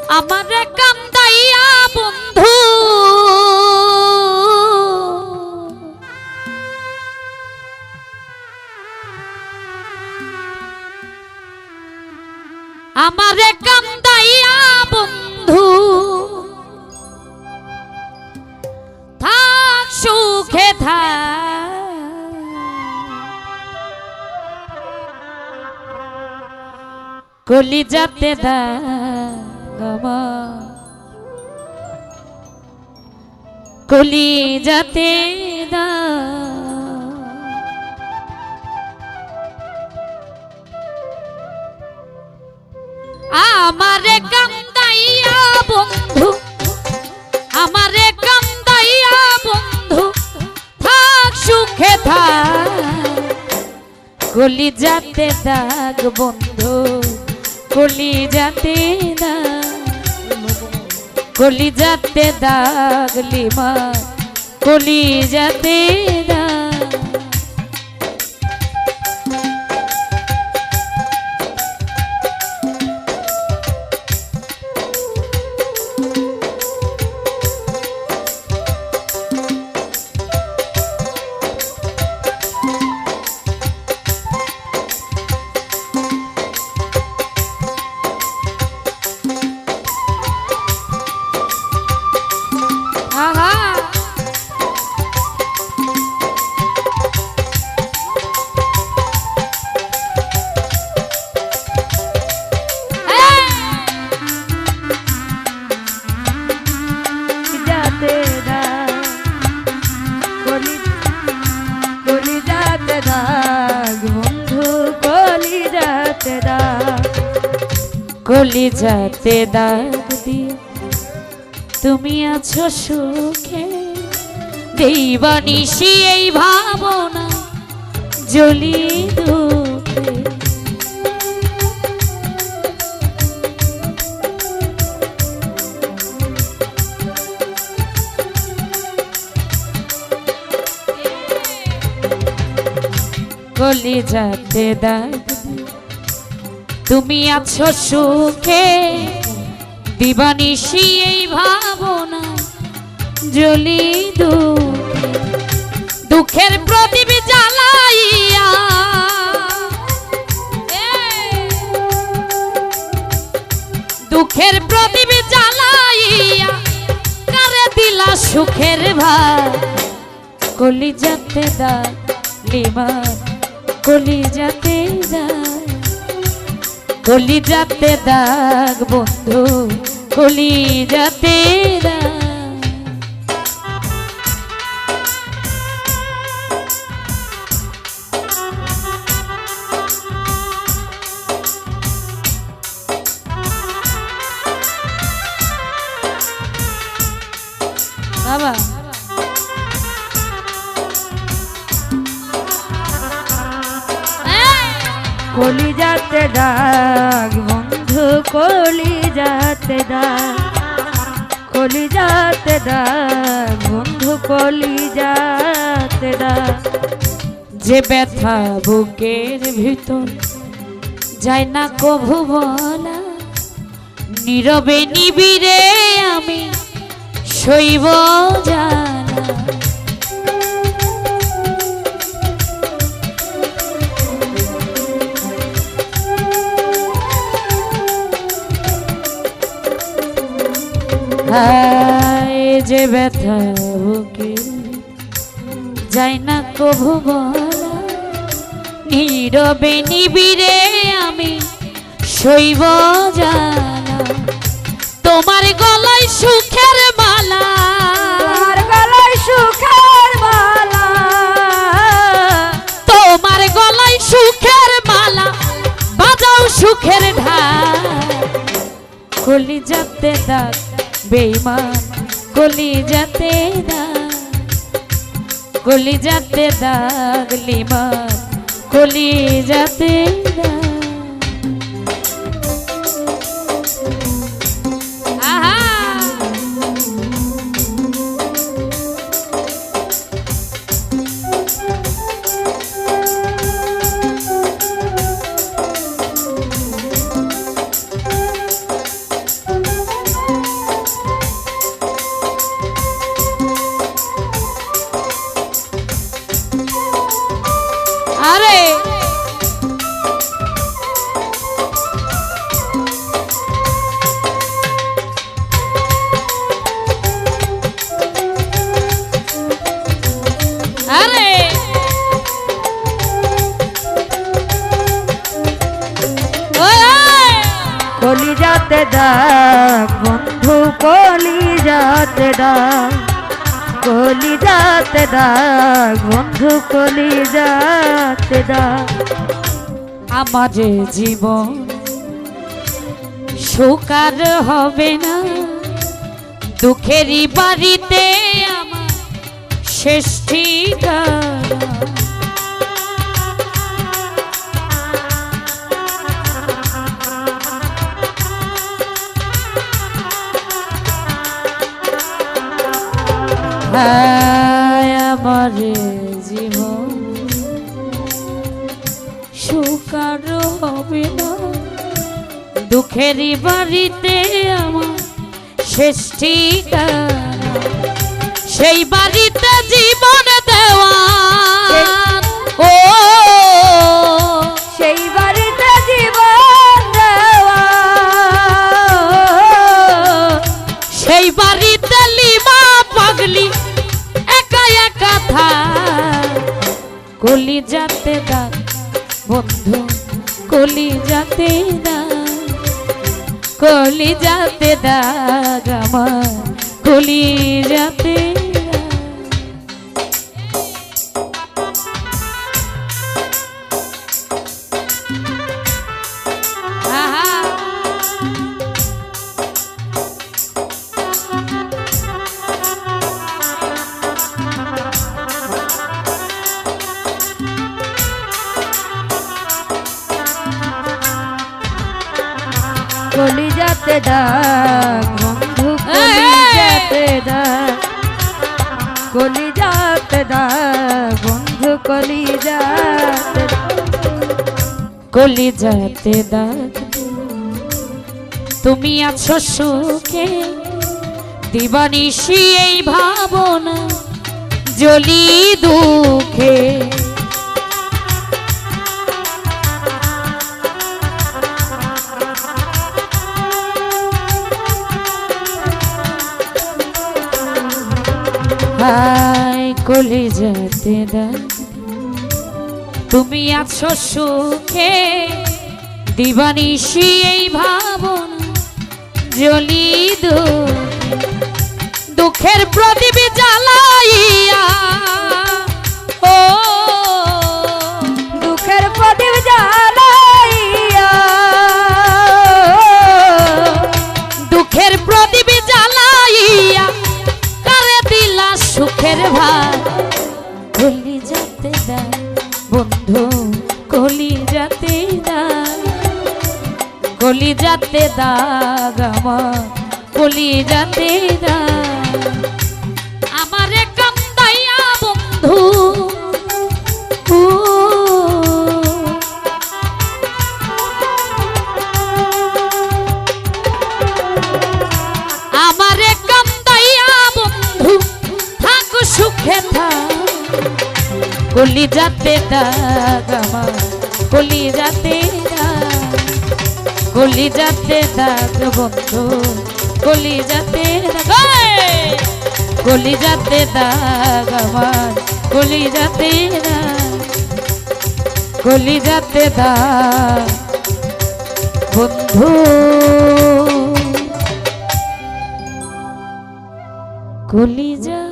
আমার কান্দাইয়া বন্ধু আমার কান্দাইয়া বন্ধু থাক সুখে থাক কলিজাতে দাগ আমার কলিজাতে দাগ আমারে কান্দাইয়া বন্ধু আমারে কান্দাইয়া বন্ধু থাক সুখে থাক কলিজাতে দাগ বন্ধু কলিজাতে দাগ কলিজাতে দাগ লিমা কলিজাতে দাগ কলিজাতে দাগ দিয়ে তুমি আছো সুখে দেবানিশি এই ভাবনা জ্বলি দুঃখে কলিজাতে দাগ তুমি আছো সুখে দিবানিশি এই ভাবনা জ্বলি দুঃখে দুঃখের প্রদীপ জ্বালাইয়া দুঃখের প্রদীপ জ্বালাইয়া কারে দিলা সুখের ভাগ কলিজাতে দাগ লিমা কলিজাতে দাগ কলিজাতে দাগ বন্ধু কলিজাতে দাগ বাবা কলিজাতে দাগ বন্ধু কলিজাতে দাগ কলিজাতে দাগ বন্ধু কলিজাতে দাগ যে ব্যথা বুকের ভিতর যায় না কভু বলা নীরবে নিবিড়ে আমি সইব জানা যে ব্যথা বুকে যায় না কভু বলা নীরবে নিবিড়ে আমি সইব জানা তোমার গলায় সুখের মালা তোমার গলায় সুখের মালা তোমার গলায় সুখের মালা বাজাও সুখের ঢাক কলিজাতে দাগ বেঈমান কলিজাতে দাগ কলিজাতে দাগ লিমা কলিজাতে দাগ যাতে দাগ বন্ধু কলি যাতে দাগ কলি যাতে দাগ বন্ধু কলি যাতে দাগ আমার জীবন সুকার হবে না দুঃখেরই বাড়িতে আমার শেষ ঠিকানা আমার জীবন সুকার হবে না দুঃখেরই বাড়িতে আমার শেষ ঠিকানা সেই বাড়িতে জীবন দেওয়া ও সেই বাড়িতে জীবন দেওয়া সেই বাড়িতে লিমা পাগলি একা একা থাক কলি যাতে দাগ বন্ধু কলি যাতে দাগ কলি যাতে দাগ আমার কলি যাতে কলি যাতে দাগ বন্ধু কলি যাতে দাগ কলি যাতে দাগ বন্ধু কলি যাতে কলি যাতে দাগ তুমি আছো সুখে দিবানিশি এই ভাবনা জ্বলি দুঃখে হায় কলি যাতে দাগ তুমি আছো সুখে দিবানিশি এই ভাবনা জ্বলি দুঃখের প্রদীপ জ্বালাইয়া ও দুঃখের প্রদীপ জ্বালাইয়া দুঃখের প্রদীপ জ্বালাইয়া কারে দিলা সুখের ভাত কলি যাতে দাগ বন্ধু কলি যাতে দাগ কলি যাতে দাগ আমার কলি যাতে দাগ আমারে কান্দাইয়া বন্ধু আমারে কান্দাইয়া বন্ধু থাক সুখে থাক কলি যাতে দাগ আমার কলি যাতে দাগ কলি যাতে দাগ বন্ধু কলি যাতে দাগ কলি যাতে দাগ আমার কলি যাতে দাগ কলি যাতে দাগ বন্ধু কলি যা